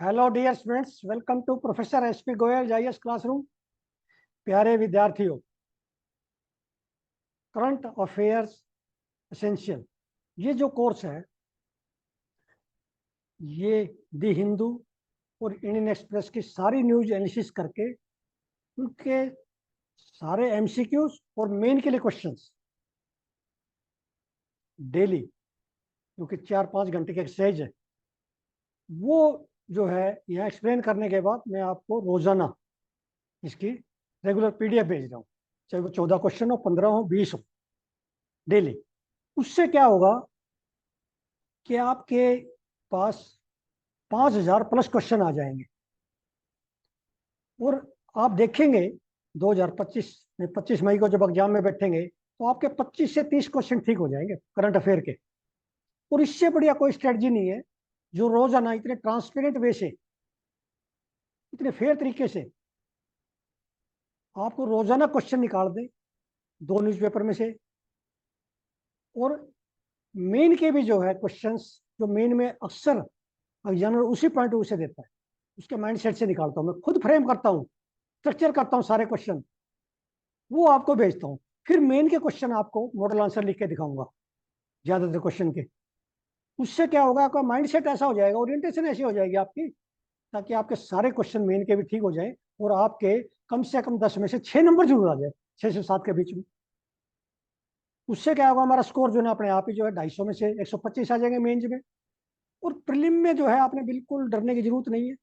Hello dear students, welcome to professor S P Goyal जाइएस classroom. प्यारे विद्यार्थियों, करंट अफेयर्स एसेंशियल ये जो कोर्स है, ये दी हिंदू और इंडियन एक्सप्रेस की सारी न्यूज एनालिसिस करके उनके सारे एमसीक्यूज और मेन के लिए क्वेश्चंस डेली, क्योंकि 4-5 घंटे की एक्सरसाइज है, वो जो है यहाँ एक्सप्लेन करने के बाद मैं आपको रोजाना इसकी रेगुलर पीडीएफ भेज रहा हूँ। चाहे वो 14 क्वेश्चन हो, 15 हो, 20 हो, डेली। उससे क्या होगा कि आपके पास 5,000 प्लस क्वेश्चन आ जाएंगे और आप देखेंगे 2025 में 25 मई को जब एग्जाम में बैठेंगे तो आपके 25 से 30 क्वेश्चन ठीक हो जाएंगे करंट अफेयर के। और इससे बढ़िया कोई स्ट्रेटजी नहीं है जो रोजाना इतने ट्रांसपेरेंट वे से, इतने फेयर तरीके से आपको रोजाना क्वेश्चन निकाल दे दो न्यूज़पेपर में से। और मेन के भी जो है क्वेश्चंस, जो मेन में अक्सर एग्जामिनर उसी पॉइंट ऑफ व्यू से देता है, उसके माइंडसेट से निकालता हूँ, मैं खुद फ्रेम करता हूँ, स्ट्रक्चर करता हूँ सारे क्वेश्चन, वो आपको भेजता हूँ। फिर मेन के क्वेश्चन आपको मॉडल आंसर लिख के दिखाऊंगा ज्यादातर क्वेश्चन के। उससे क्या होगा, आपका माइंड सेट ऐसा हो जाएगा, ओरिएंटेशन ऐसी हो जाएगी आपकी, ताकि आपके सारे क्वेश्चन मेन के भी ठीक हो जाए और आपके कम से कम 10 में से 6 नंबर जरूर आ जाए, 6 से 7 के बीच में। उससे क्या होगा, हमारा स्कोर जो है अपने आप ही जो है 250 में से 125 आ जाएंगे मेंस में। और प्रीलिम में जो है आपने बिल्कुल डरने की जरूरत नहीं है।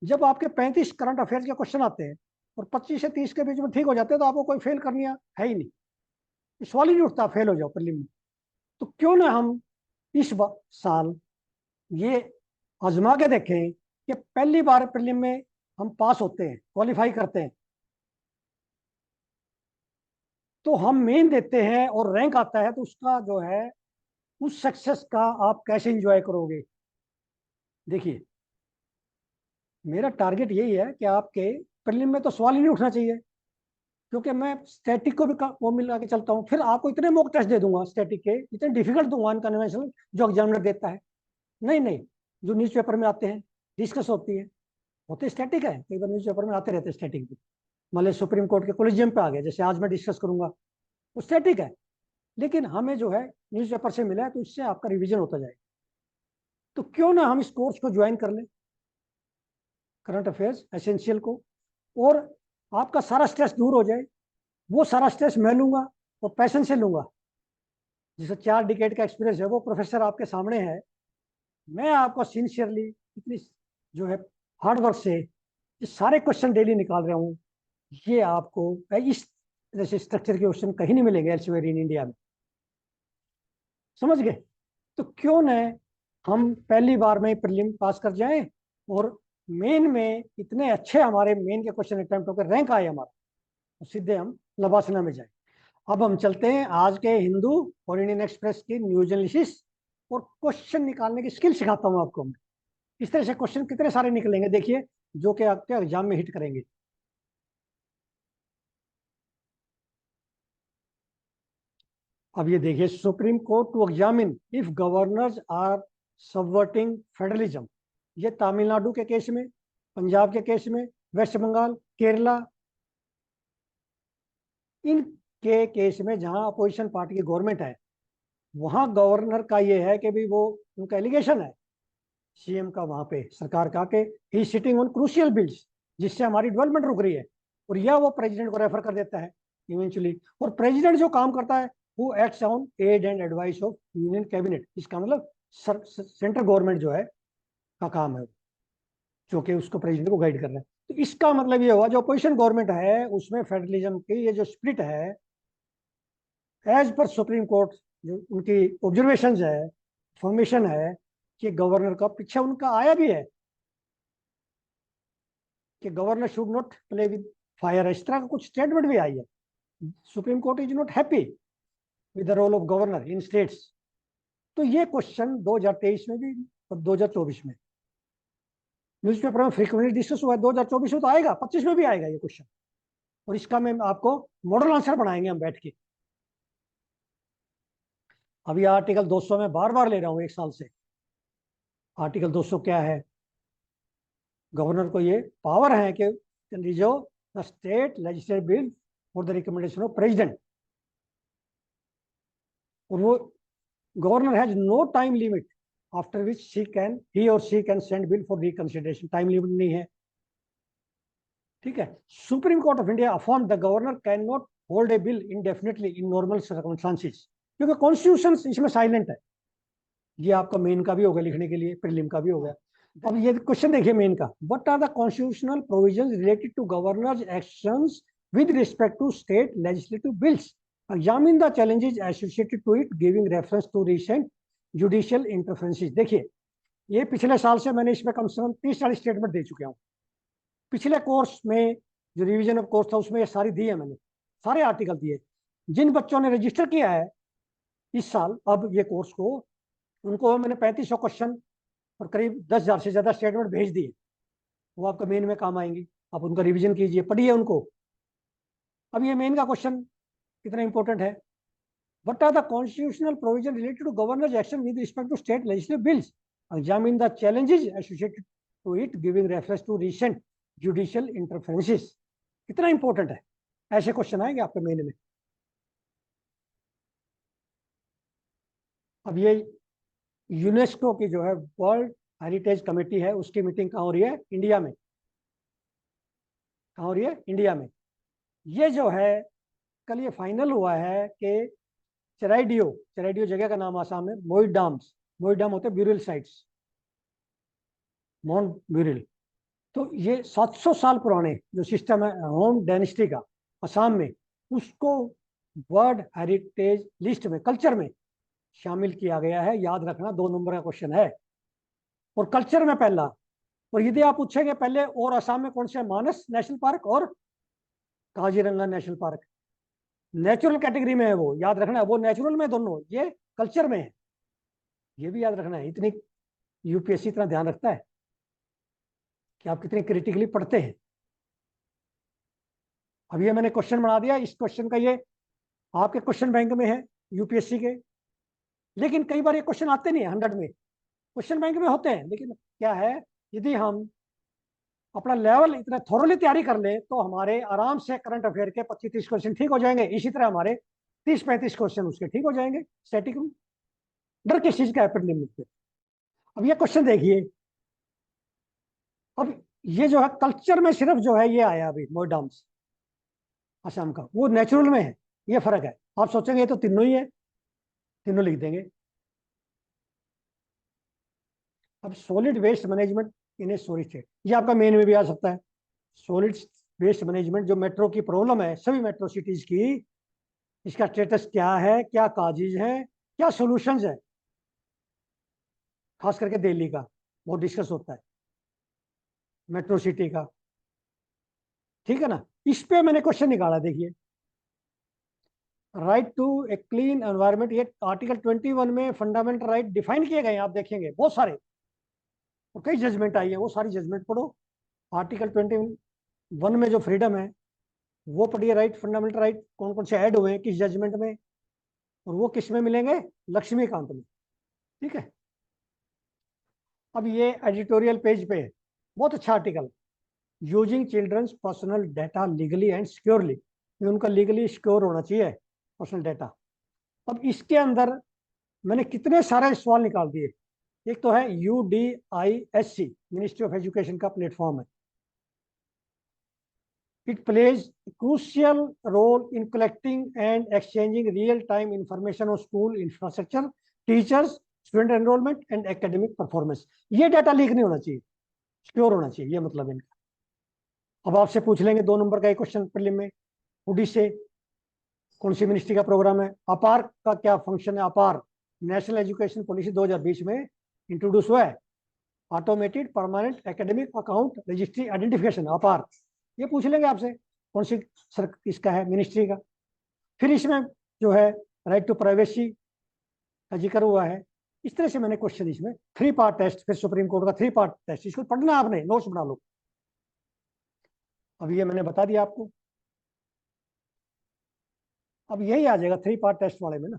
जब आपके 35 करंट अफेयर्स के क्वेश्चन आते हैं और 25 से 30 के बीच में ठीक हो जाते हैं, तो आपको कोई फेल करनी है ही नहीं, सवाल ही नहीं उठता फेल हो जाओ प्रीलिम में। तो क्यों ना हम इस साल ये आजमा के देखें कि पहली बार प्रीलिम में हम पास होते हैं, क्वालिफाई करते हैं, तो हम मेन देते हैं और रैंक आता है, तो उसका जो है उस सक्सेस का आप कैसे एंजॉय करोगे। देखिए, मेरा टारगेट यही है कि आपके प्रीलिम में तो सवाल ही नहीं उठना चाहिए, क्योंकि मैं स्टैटिक को भी वो मिला के चलता हूँ। फिर आपको इतने मॉक टेस्ट दे दूंगा स्टैटिक के, इतने डिफिकल्ट दूंगा अनकन्वेंशनल, जो एग्जामिनर देता है। नहीं नहीं, जो न्यूज़पेपर में आते हैं, डिस्कस होती है, होते स्टैटिक है, कई बार न्यूज़पेपर में आते रहते हैं स्टैटिक भी। मान लीजिए सुप्रीम कोर्ट के कोलिजियम पे आ गए, जैसे आज मैं डिस्कस करूंगा, वो स्टैटिक है, लेकिन हमें जो है न्यूज़पेपर से मिला है, तो इससे आपका रिविजन होता जाएगा। तो क्यों ना हम इस कोर्स को ज्वाइन कर लें, करंट अफेयर्स एसेंशियल को, और आपका सारा स्ट्रेस दूर हो जाए। वो सारा स्ट्रेस मैं लूंगा और पैशन से लूंगा। जिसे 4 डिकेड का एक्सपीरियंस है, वो प्रोफेसर आपके सामने है। मैं आपको सिंसियरली इतनी जो है हार्ड वर्क से ये सारे क्वेश्चन डेली निकाल रहा हूँ। ये आपको इस जैसे स्ट्रक्चर के क्वेश्चन कहीं नहीं मिलेंगे एल्सवेयर इन इंडिया में, समझ गए। तो क्यों न हम पहली बार में प्रीलिम पास कर जाएं और मेन में इतने अच्छे हमारे मेन के क्वेश्चन अटेम्प्ट होकर रैंक आए हमारा, तो सीधे हम लबासना में जाए। अब हम चलते हैं आज के हिंदू और इंडियन एक्सप्रेस की न्यूज एनालिसिस, और क्वेश्चन निकालने की स्किल सिखाता हूं आपको मैं। इस तरह से क्वेश्चन कितने सारे निकलेंगे देखिए, जो कि आपके एग्जाम में हिट करेंगे। अब ये देखिए, supreme court to examine if governors are subverting federalism. ये तमिलनाडु के केस में, पंजाब के केस में, वेस्ट बंगाल, केरला, इन के केस में जहां अपोजिशन पार्टी की गवर्नमेंट है, वहां गवर्नर का ये है कि भाई वो, उनका एलिगेशन है सीएम का वहां पे सरकार का, कि ही सिटिंग ऑन क्रूशियल बिल्स, जिससे हमारी डेवलपमेंट रुक रही है, और यह वो प्रेसिडेंट को रेफर कर देता है इवेंचुअली। और प्रेसिडेंट जो काम करता है, वो acts on aid and advice of union cabinet. इसका मतलब सेंट्रल गवर्नमेंट जो है का काम है, जो कि उसको प्रेसिडेंट को गाइड कर रहा है। तो इसका मतलब ये हुआ, जो अपोजिशन गवर्नमेंट है उसमें फेडरलिज्म की ये जो स्प्लिट है, एज पर सुप्रीम कोर्ट जो उनकी ऑब्जर्वेशन है, फॉर्मेशन है, कि गवर्नर का पीछे उनका आया भी है कि governor should not play with fire, इस तरह का कुछ स्टेटमेंट भी आई है। Supreme court is not happy with the role of governor in states. तो ये क्वेश्चन 2023 में भी और 2024 में न्यूज़पेपर में फ्रीक्वेंटली डिस्कस हुआ है। 2024 में तो आएगा, 25 में भी आएगा ये क्वेश्चन, और इसका मैं आपको मॉडल आंसर बनाएंगे हम बैठ के। अभी आर्टिकल 200 में बार बार ले रहा हूं एक साल से। आर्टिकल 200 क्या है, गवर्नर को ये पावर है कि can reserve the state legislative bill for the recommendation of president, और वो governor has no time limit after which he or she can send bill for reconsideration, time limit नहीं है। ठीक है, supreme court of India affirm the governor can not hold a bill indefinitely in normal circumstances, क्योंकि constitution इसमें silent है। ये आपका main का भी होगा लिखने के लिए, प्रीलिम का भी होगा। अब ये क्वेश्चन देखिए मेन का, what are the constitutional provisions related to governors actions with respect to state legislative bills, examine the challenges associated to it giving reference to recent judicial interferences. देखिए, ये पिछले साल से मैंने इसमें कम से कम 30-40 स्टेटमेंट दे चुका हूँ। पिछले कोर्स में जो रिवीजन ऑफ कोर्स था उसमें ये सारी दी है मैंने, सारे आर्टिकल दिए। जिन बच्चों ने रजिस्टर किया है इस साल अब ये कोर्स को, उनको मैंने 3500 क्वेश्चन और करीब 10,000 से ज़्यादा स्टेटमेंट भेज दिए। वो आपका मेन में काम आएंगी, आप उनका रिवीजन कीजिए, पढ़िए उनको। अब ये मेन का क्वेश्चन कितना इंपॉर्टेंट है, what are the constitutional provision related to governors action with respect to state legislative bills, examine the challenges associated to it giving reference to recent judicial interferences. कितना important है, ऐसे question आएंगे आपके main में। अब ये UNESCO की जो है वर्ल्ड हेरिटेज कमेटी है, उसकी मीटिंग कहाँ हो रही है, इंडिया में। कहाँ हो रही है, इंडिया में। ये जो है कल ये फाइनल हुआ है कि चराइडियो, चराइडियो जगह का नाम आसाम में, मोइडाम्स, मोइडाम होते हैं ब्यूरिल साइट्स, माउंट ब्यूरिल। तो ये 700 साल पुराने जो सिस्टम है होम डायनेस्टी का असम में, उसको वर्ल्ड हेरिटेज लिस्ट में, कल्चर में शामिल किया गया है। याद रखना, 2 नंबर का क्वेश्चन है। और कल्चर में पहला, और यदि आप पूछेंगे पहले और असम में कौन से, मानस नेशनल पार्क और Kaziranga national park, natural category में है वो, याद रखना है, वो नेचुरल में दोनों, ये कल्चर में है, ये भी याद रखना है। इतनी यूपीएससी इतना ध्यान रखता है कि आप कितनी क्रिटिकली पढ़ते हैं। अब ये मैंने क्वेश्चन बना दिया, इस क्वेश्चन का ये आपके क्वेश्चन बैंक में है यूपीएससी के, लेकिन कई बार ये क्वेश्चन आते नहीं है 100 में, क्वेश्चन बैंक में होते हैं, लेकिन क्या है, यदि हम अपना लेवल इतना थोरली तैयारी कर ले तो हमारे आराम से करंट अफेयर के 25-30 क्वेश्चन ठीक हो जाएंगे। इसी तरह हमारे 30-35 क्वेश्चन उसके ठीक हो जाएंगे स्टैटिक में। डर किस चीज का है प्रीलिम में। अब ये क्वेश्चन देखिए, अब ये जो है कल्चर में सिर्फ जो है ये आया अभी मोडाम्स असम का, वो नेचुरल में है, ये फर्क है। आप सोचेंगे ये तो तीनों ही है, तीनों लिख देंगे। अब सॉलिड वेस्ट मैनेजमेंट इन ए सॉरी स्टेट, ये आपका मेन में भी आ सकता है। सॉलिड वेस्ट मैनेजमेंट जो मेट्रो की प्रॉब्लम है सभी मेट्रो सिटीज की, इसका स्टेटस क्या है, क्या काजेज है, क्या सॉल्यूशंस है, खास करके दिल्ली का बहुत डिस्कस होता है, मेट्रो सिटी का। ठीक है ना, इस पे मैंने क्वेश्चन निकाला, देखिए right to a clean environment, ये आर्टिकल 21 में फंडामेंटल राइट डिफाइन किए गए हैं, आप देखेंगे बहुत सारे, और कई जजमेंट आई है, वो सारी जजमेंट पढ़ो। आर्टिकल 21 में जो फ्रीडम है वो पढ़िए, राइट, फंडामेंटल राइट कौन कौन से ऐड हुए हैं किस जजमेंट में, और वो किस में मिलेंगे, लक्ष्मीकांत में। ठीक है, अब ये एडिटोरियल पेज पे है, बहुत अच्छा article, using children's personal data legally and securely, ये उनका लीगली सिक्योर होना चाहिए पर्सनल डाटा। अब इसके अंदर मैंने कितने सारे सवाल निकाल दिए। एक तो है UDISC, मिनिस्ट्री ऑफ एजुकेशन का प्लेटफॉर्म है। It plays crucial role in collecting and exchanging real time information on school infrastructure, teachers, student enrolment and academic performance. ये डाटा लीक नहीं होना चाहिए, सिक्योर होना चाहिए, ये मतलब इनका। अब आपसे पूछ लेंगे 2 नंबर का एक क्वेश्चन प्रीलिम में, उडी से कौन सी मिनिस्ट्री का प्रोग्राम है, अपार का क्या फंक्शन है, अपार नेशनल एजुकेशन पॉलिसी 2020 में इंट्रोड्यूस हुआ है, automated permanent academic account registry identification, अपार। ये पूछ लेंगे आपसे कौन सी सर इसका है, मिनिस्ट्री का। फिर इसमें जो है राइट टू प्राइवेसी का जिक्र हुआ है। इस तरह से मैंने क्वेश्चन इसमें 3 पार्ट टेस्ट, फिर सुप्रीम कोर्ट का 3 पार्ट टेस्ट, इसको पढ़ना आपने, नोट्स बना लो। अब ये मैंने बता दिया आपको। अब यही आ जाएगा 3 पार्ट टेस्ट वाले में ना,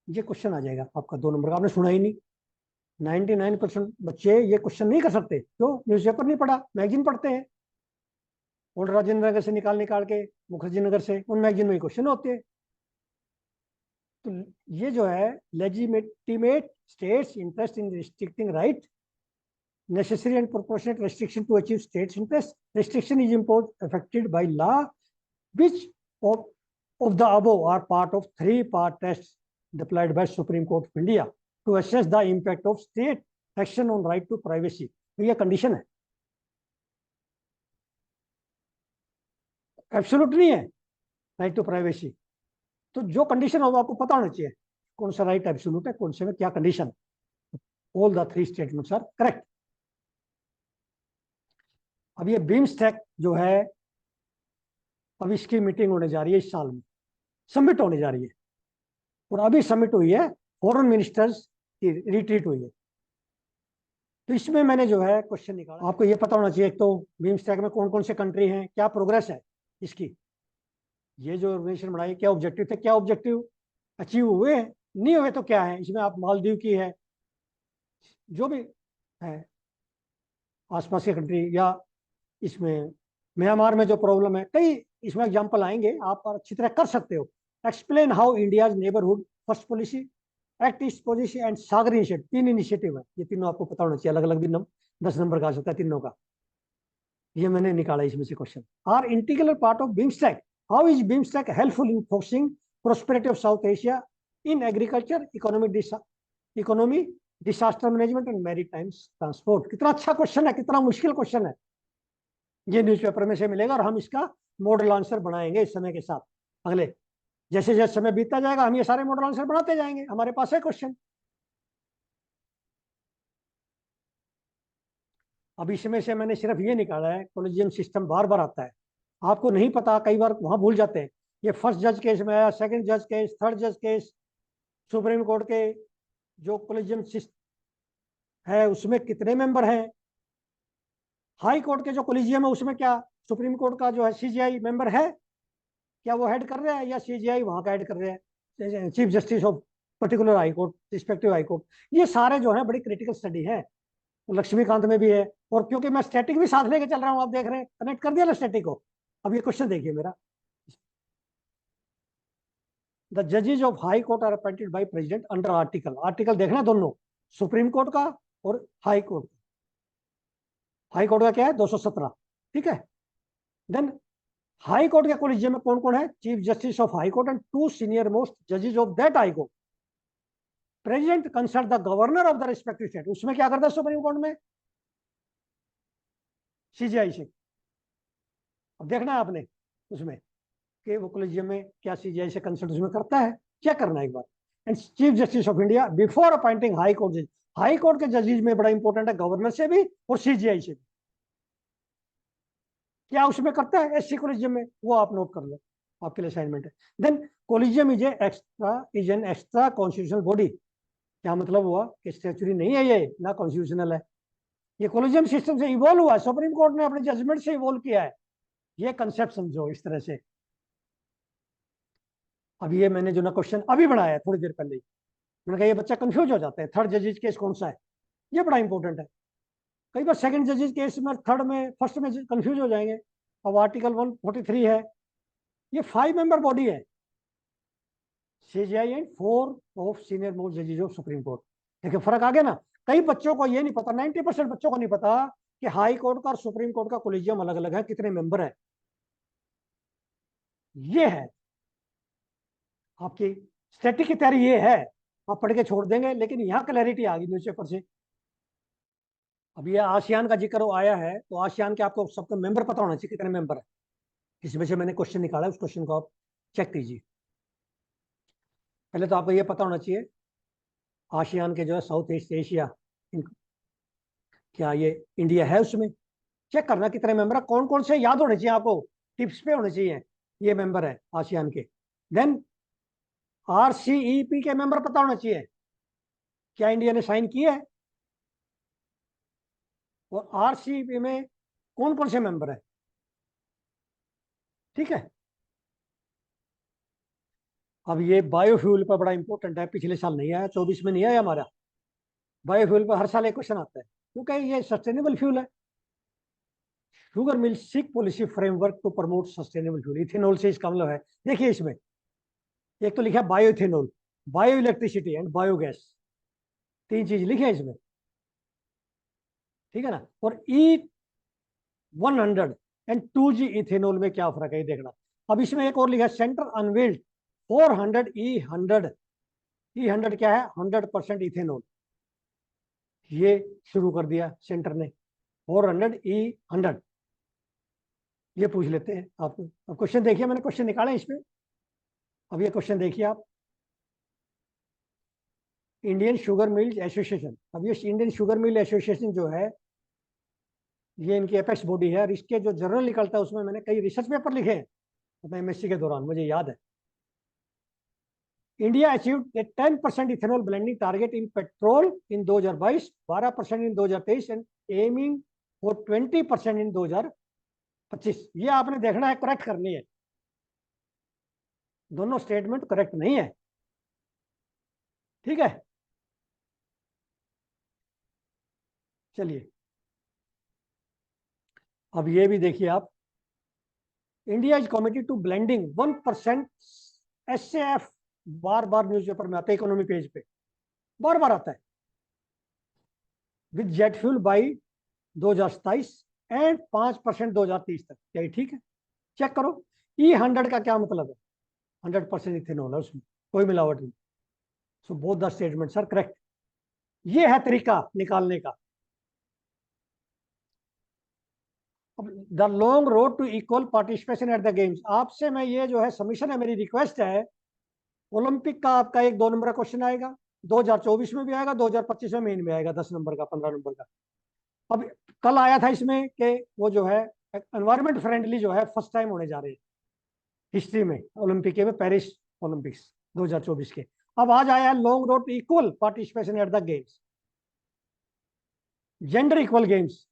ये क्वेश्चन आ जाएगा आपका 2 नंबर का, आपने सुना ही नहीं, 99% बच्चे ये क्वेश्चन नहीं कर सकते। क्यों? न्यूज़पेपर नहीं पढ़ा, मैगजीन पढ़ते हैं। ओल्ड राजेंद्र नगर से निकाल निकाल के, मुखर्जी नगर से, उन मैगजीन में क्वेश्चन होते हैं। तो ये जो है legitimate states interest in restricting right, necessary and proportionate restriction to achieve state's interest. Restriction is imposed affected by law, which of the above are part of three-part test deployed by Supreme Court of India to assess the impact of state action on right to privacy. तो ये condition है, absolute नहीं है right to privacy. तो जो condition होगा आपको पता होना चाहिए, कौन सा राइट एब्सोल्यूट है, कौन से में क्या कंडीशन। All the three statements are correct. अब ये बीमस्टेक जो है, अब इसकी मीटिंग होने जा रही है इस साल में, सबमिट होने जा रही है, और अभी सबमिट हुई है, फॉरेन मिनिस्टर्स की रिट्रीट हुई है। तो इसमें मैंने जो है क्वेश्चन निकाला, आपको ये पता होना चाहिए एक तो बीमस्टेक में कौन कौन से कंट्री हैं, क्या प्रोग्रेस है इसकी, ये जो ऑर्गेनाइजेशन बनाई क्या ऑब्जेक्टिव थे, क्या ऑब्जेक्टिव अचीव हुए, नहीं हुए तो क्या है इसमें। आप मालदीव की है, जो भी है आसपास की कंट्री, या इसमें म्यांमार में जो प्रॉब्लम है, कई इसमें एग्जाम्पल आएंगे, आप अच्छी तरह कर सकते हो। Explain how India's neighbourhood first policy, act east policy and Sagar initiative, तीन इनिशिएटिव है, ये तीनों आपको पता होना चाहिए, अलग अलग भी 10 नंबर का आ सकता है तीनों का। ये मैंने निकाला इसमें से question. Are integral part of BIMSTEC, how is BIMSTEC helpful in forcing prosperity of South Asia in agriculture, economy, disaster management and maritime transport. कितना अच्छा क्वेश्चन है, कितना मुश्किल क्वेश्चन है। ये न्यूज़पेपर में से मिलेगा और हम इसका मॉडल आंसर बनाएंगे इस समय के साथ। अगले जैसे जैसे समय बीतता जाएगा हम ये सारे मॉडल आंसर बनाते जाएंगे, हमारे पास है क्वेश्चन। अब इसमें से मैंने सिर्फ ये निकाला है, कॉलेजियम सिस्टम बार बार आता है, आपको नहीं पता, कई बार वहां भूल जाते हैं। ये फर्स्ट जज केस में आया, सेकंड जज केस, थर्ड जज केस, सुप्रीम कोर्ट के जो कॉलेजियम सिस्टम है उसमें कितने मेंबर हैं, हाई कोर्ट के जो कॉलेजियम है उसमें क्या सुप्रीम कोर्ट का जो है सीजीआई मेंबर है, क्या वो हेड कर रहे हैं, या सीजीआई वहां का हेड कर रहे हैं, chief justice of particular high court, respective high court. ये सारे जो है बड़ी क्रिटिकल स्टडी है, लक्ष्मीकांत में भी है। और क्योंकि मैं स्टैटिक भी साथ लेके चल रहा हूँ, आप देख रहे हैं, कनेक्ट कर दिया ना स्टैटिक को। अब ये क्वेश्चन देखिए मेरा, द जजेज of high court are appointed by president under article, article देखना दोनों, सुप्रीम कोर्ट का और हाई कोर्ट। हाई कोर्ट का क्या है 217, ठीक है। देन हाई कोर्ट के कॉलेजियम में कौन कौन है, chief justice of high court and two senior most जजेस of that high court. President consult the governor of the respective state, उसमें क्या करता है सुप्रीम कोर्ट में, सीजीआई से। अब देखना है आपने उसमें कि वो कॉलेजियम में क्या सीजीआई से कंसल्ट उसमें करता है, क्या करना है एक बार। And chief justice of India before appointing high court जज, हाई कोर्ट के जजेस में बड़ा इंपॉर्टेंट है, गवर्नर से भी और सीजीआई से भी, क्या उसमें करता है एससी कॉलेजियम में, वो आप नोट कर लो, आपके लिए असाइनमेंट है। Then collegium is an extra constitutional body, क्या मतलब हुआ कि स्टैच्यूटरी नहीं है ये, ना कॉन्स्टिट्यूशनल है, ये कॉलेजियम सिस्टम से इवॉल्व हुआ है, सुप्रीम कोर्ट ने अपने जजमेंट से इवॉल्व किया है, ये कंसेप्ट समझो इस तरह से। अब ये मैंने जो ना क्वेश्चन अभी बनाया है थोड़ी देर पहले ही, मैंने कहा ये बच्चा कंफ्यूज हो जाता है, थर्ड जजेस केस कौन सा है, ये बड़ा इंपॉर्टेंट है। कई बार सेकंड जजेस केस में, थर्ड में, फर्स्ट में कंफ्यूज हो जाएंगे। अब आर्टिकल 143 है, ये 5 मेंबर बॉडी है, CGI and 4 of senior most जजेस ऑफ सुप्रीम कोर्ट। देखिए फर्क आ गया ना, कई बच्चों को ये नहीं पता, 90% बच्चों को नहीं पता कि हाई कोर्ट का और सुप्रीम कोर्ट का कोलिजियम अलग अलग है, कितने मेंबर है। ये है आपकी स्टैटिक की तैयारी, ये है, आप पढ़ के छोड़ देंगे, लेकिन यहाँ क्लैरिटी आ गई न्यूज़पेपर से। अब ये आसियान का जिक्र आया है, तो आसियान के आपको सबके मेंबर पता होना चाहिए, कितने मेंबर है। इसमें से मैंने क्वेश्चन निकाला है, उस क्वेश्चन को आप चेक कीजिए। पहले तो आपको ये पता होना चाहिए आसियान के जो है साउथ ईस्ट एशिया, क्या ये इंडिया है उसमें, चेक करना कितने मेंबर है, कौन कौन से याद होने चाहिए आपको, टिप्स पे होने चाहिए, ये मेंबर है आसियान के। देन आरसीईपी के मेंबर पता होना चाहिए, क्या इंडिया ने साइन किया है, और आरसीईपी में कौन कौन से मेंबर है, ठीक है। अब ये बायोफ्यूल पर बड़ा इंपॉर्टेंट है, पिछले साल नहीं आया, 24 में नहीं आया हमारा, बायोफ्यूल पर हर साल एक क्वेश्चन आता है क्योंकि ये सस्टेनेबल फ्यूल है। Sugar mill seek policy framework to promote sustainable fuel, ethanol से इसका मतलब है, देखिए इसमें एक तो लिखा है bio ethanol, bio electricity and biogas, तीन चीज लिखी है इसमें, ठीक है ना। और E100 एंड 2G इथेनॉल में क्या फर्क है ये देखना। अब इसमें एक और लिखा है सेंटर अनवेल्ड 400 E100 क्या है, 100% इथेनॉल, ये शुरू कर दिया सेंटर ने, 400 E100, ये पूछ लेते हैं आपको। अब क्वेश्चन देखिए, मैंने क्वेश्चन निकाले इसमें। अब ये क्वेश्चन देखिए आप, इंडियन शुगर मिल एसोसिएशन, अब ये इंडियन शुगर मिल एसोसिएशन जो है ये इनकी एपेक्स बॉडी है, और इसके जो जर्नल निकलता है उसमें मैंने कई रिसर्च पेपर लिखे हैं अपने एमएससी के दौरान, मुझे याद है। India achieved A 10% ethanol blending target in petrol in 2022, 12% in 2023 and aiming for 20% इन 2025। ये आपने देखना है, करेक्ट करनी है, दोनों स्टेटमेंट करेक्ट नहीं है, ठीक है। चलिए अब ये भी देखिए आप, India is committed to blending 1% SAF, बार बार न्यूज़पेपर में आता है, इकोनॉमी पेज पे बार बार आता है, with jet fuel by 2027 and 5% 2030 तक, क्या ये ठीक है? चेक करो, E100 का क्या मतलब है, 100% इथेनॉल है उसमें, कोई मिलावट नहीं। So both the statements are correct. ये है तरीका निकालने का। The long road to equal participation at the games, आपसे मैं ये जो है सबमिशन है, मेरी रिक्वेस्ट है, ओलंपिक का आपका एक 2 नंबर का क्वेश्चन आएगा, 2024 में भी आएगा, 2025 में मेन में आएगा, 10 नंबर का, 15 नंबर का। अब कल आया था इसमें कि वो जो है एनवायरमेंट फ्रेंडली जो है फर्स्ट टाइम होने जा रहे हैं हिस्ट्री में ओलंपिक के, में पेरिस ओलंपिक्स 2024 के। अब आज आया long road to equal participation at the games, gender equal games,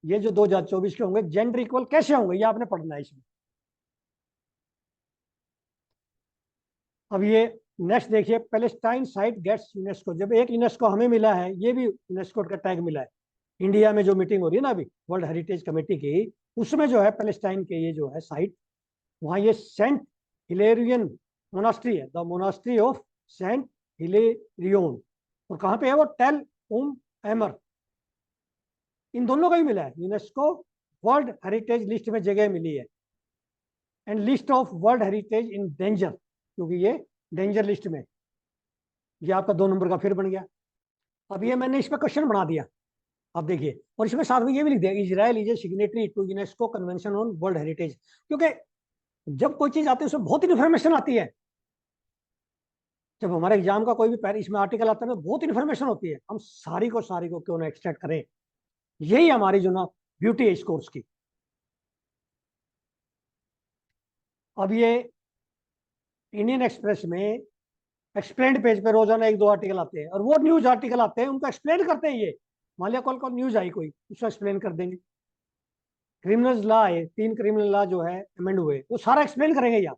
ये जो 2024 के होंगे जेंडर इक्वल कैसे होंगे ये आपने पढ़ना है इसमें। अब ये नेक्स्ट देखिए, पैलेस्टाइन साइट गेट्स यूनेस्को, जब एक यूनेस्को हमें मिला है, ये भी यूनेस्को का टैग मिला है। इंडिया में जो मीटिंग हो रही है ना अभी वर्ल्ड हेरिटेज कमेटी की, उसमें जो है पैलेस्टाइन के ये जो है साइट, वहाँ ये सेंट हिलेरियन मोनास्ट्री है, the monastery of Saint Hilarion, और कहाँ पे है वो, टेल एमर, इन दोनों का ही मिला है, यूनेस्को वर्ल्ड हेरिटेज लिस्ट में जगह मिली है, and list of world heritage in danger, क्योंकि ये डेंजर लिस्ट में, ये आपका 2 नंबर का फिर बन गया। अब ये मैंने इस पर क्वेश्चन बना दिया, आप देखिए, और इसमें साथ में ये भी लिख दिया, Israel is a signatory to UNESCO convention on world heritage, क्योंकि जब कोई चीज आती है उसमें बहुत इन्फॉर्मेशन आती है, जब हमारे एग्जाम का कोई भी पैर इसमें आर्टिकल आता है तो बहुत इन्फॉर्मेशन होती है, हम सारी को क्यों ना एक्सट्रैक्ट करें, यही हमारी जो ना ब्यूटी है इस कोर्स की। अब ये इंडियन एक्सप्रेस में एक्सप्लेन पेज पे रोजाना 1-2 आर्टिकल आते हैं, और वो न्यूज आर्टिकल आते हैं उनको एक्सप्लेन करते हैं, ये मान लिया कल को न्यूज आई कोई, उसको एक्सप्लेन कर देंगे। क्रिमिनल लॉ है, 3 क्रिमिनल लॉ जो है अमेंड हुए, वो सारा एक्सप्लेन करेंगे यहाँ,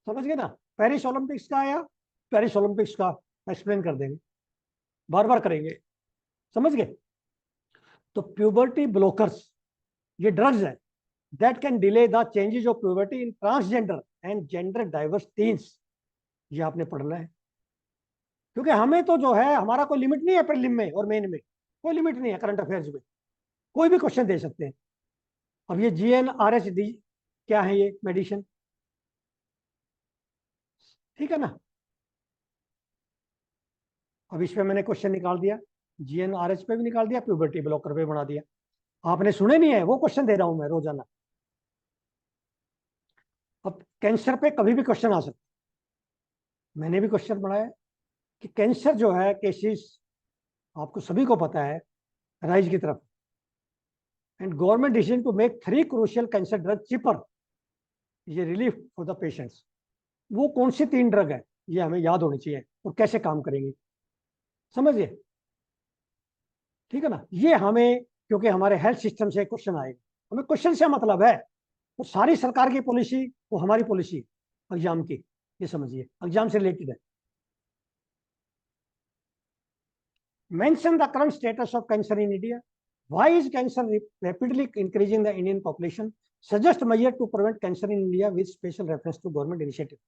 समझ गए ना। पेरिस ओलंपिक्स का आया, पेरिस ओलंपिक्स का एक्सप्लेन कर देंगे, बार बार करेंगे, समझ गए। तो प्यूबर्टी ब्लोकर्स, ये ड्रग्स है that can delay the changes of puberty in transgender and gender diverse teens, ये आपने पढ़ना है, क्योंकि हमें तो जो है हमारा कोई लिमिट नहीं है, प्रीलिम में और मेन में कोई लिमिट नहीं है, करंट अफेयर्स में कोई भी क्वेश्चन दे सकते हैं। अब ये GNRH क्या है, ये मेडिसिन, ठीक है ना। अब इस पे मैंने क्वेश्चन निकाल दिया, GNRH पे भी निकाल दिया, प्यूबर्टी ब्लॉकर पे बना दिया, आपने सुने नहीं है, वो क्वेश्चन दे रहा हूं मैं रोजाना। अब कैंसर पे कभी भी क्वेश्चन आ सकता है, मैंने भी क्वेश्चन बनाया कि कैंसर जो है केसेस आपको सभी को पता है राइज की तरफ, and government decision to make 3 crucial cancer drug cheaper, ये रिलीफ फॉर द पेशेंट्स, वो कौन सी 3 ड्रग है ये हमें याद होनी चाहिए, और कैसे काम करेंगे, समझिए, ठीक है ना। ये हमें, क्योंकि हमारे हेल्थ सिस्टम से क्वेश्चन आएगा, हमें क्वेश्चन से मतलब है, तो सारी सरकार की पॉलिसी वो हमारी पॉलिसी एग्जाम की, ये समझिए एग्जाम से रिलेटेड है। Mention the current status of cancer in India, why is cancer rapidly increasing the Indian population, suggest measure to prevent cancer in India with special reference to government initiative.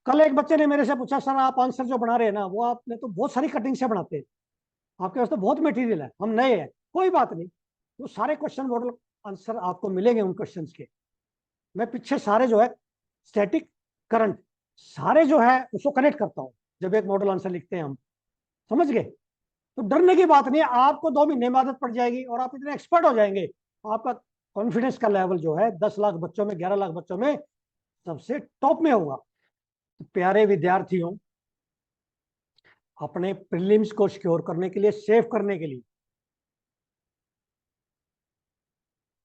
कल एक बच्चे ने मेरे से पूछा, sir आप answer जो बना रहे हैं ना, वो आपने तो बहुत सारी कटिंग से बनाते हैं, आपके पास तो बहुत मटेरियल है, हम नए हैं। कोई बात नहीं, वो सारे क्वेश्चन मॉडल आंसर आपको मिलेंगे उन क्वेश्चंस के। मैं पीछे सारे जो है स्टैटिक, करंट, सारे जो है उसको कनेक्ट करता हूँ जब एक मॉडल आंसर लिखते हैं हम। समझ गए? तो डरने की बात नहीं है, आपको 2 महीने में आदत पड़ जाएगी और आप इतने एक्सपर्ट हो जाएंगे। आपका कॉन्फिडेंस का लेवल जो है 10 लाख बच्चों में, 11 लाख बच्चों में सबसे टॉप में होगा। तो प्यारे विद्यार्थियों, अपने प्रीलिम्स को सिक्योर करने के लिए, सेव करने के लिए,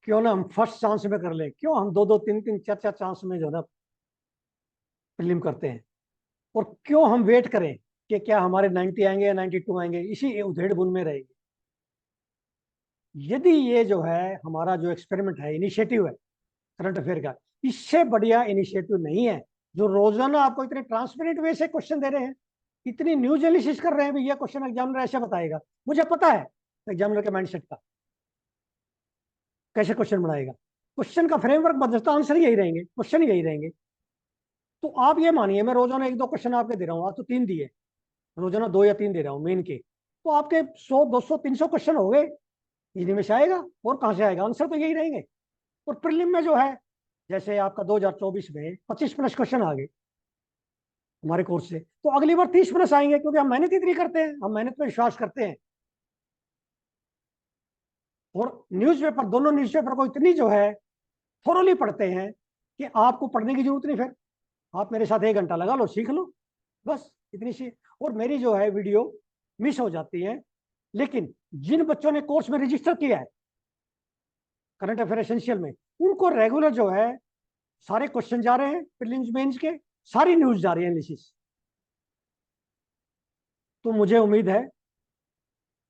क्यों ना हम फर्स्ट चांस में कर ले, क्यों हम 2-2, 3-3, 4-4 चांस में जो है ना प्रीलिम करते हैं, और क्यों हम वेट करें कि क्या हमारे 90 आएंगे या 92 आएंगे, इसी उधेड़ बुन में रहेंगे। यदि ये जो है हमारा जो एक्सपेरिमेंट है, इनिशिएटिव है करंट अफेयर का, इससे बढ़िया इनिशिएटिव नहीं है। जो रोजाना आपको इतने ट्रांसपेरेंट वे से क्वेश्चन दे रहे हैं, इतनी न्यूज एनालिसिस कर रहे हैं, भैया क्वेश्चन एग्जामिनर ऐसे बताएगा, मुझे पता है एग्जामिनर के माइंडसेट का, कैसे क्वेश्चन बनाएगा। क्वेश्चन का फ्रेमवर्क बदलता, आंसर यही रहेंगे, क्वेश्चन यही रहेंगे। तो आप ये मानिए, मैं रोजाना 1-2 क्वेश्चन आपके दे रहा हूँ, आज तो 3 दिए, रोजाना 2 या 3 दे रहा हूँ मेन के, तो आपके 100, 200, 300 क्वेश्चन हो गए, इन्हीं में से आएगा, और कहाँ से आएगा, आंसर तो यही रहेंगे। और प्रीलिम में जो है, जैसे आपका 2024 में 25+ क्वेश्चन आ गए हमारे कोर्स से, तो अगली बार 30+ आएंगे, क्योंकि हम मेहनत इतनी करते हैं, हम मेहनत में विश्वास करते हैं। और न्यूज़पेपर, दोनों न्यूज़पेपर को इतनी जो है थोरोली पढ़ते हैं कि आपको पढ़ने की जरूरत नहीं। फिर आप मेरे साथ 1 घंटा लगा लो, सीख लो, बस इतनी सी। और मेरी जो है वीडियो मिस हो जाती है, लेकिन जिन बच्चों ने कोर्स में रजिस्टर किया है करंट अफेयर एसेंशियल में, उनको रेगुलर जो है सारे क्वेश्चन जा रहे हैं प्रीलिम्स मेंस के, सारी न्यूज जा रही है एनालिसिस। तो मुझे उम्मीद है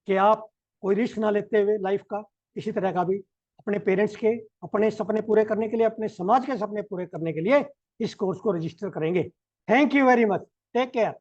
कि आप कोई रिस्क ना लेते हुए लाइफ का किसी तरह का भी, अपने पेरेंट्स के, अपने सपने पूरे करने के लिए, अपने समाज के सपने पूरे करने के लिए इस कोर्स को रजिस्टर करेंगे। Thank you very much, take care.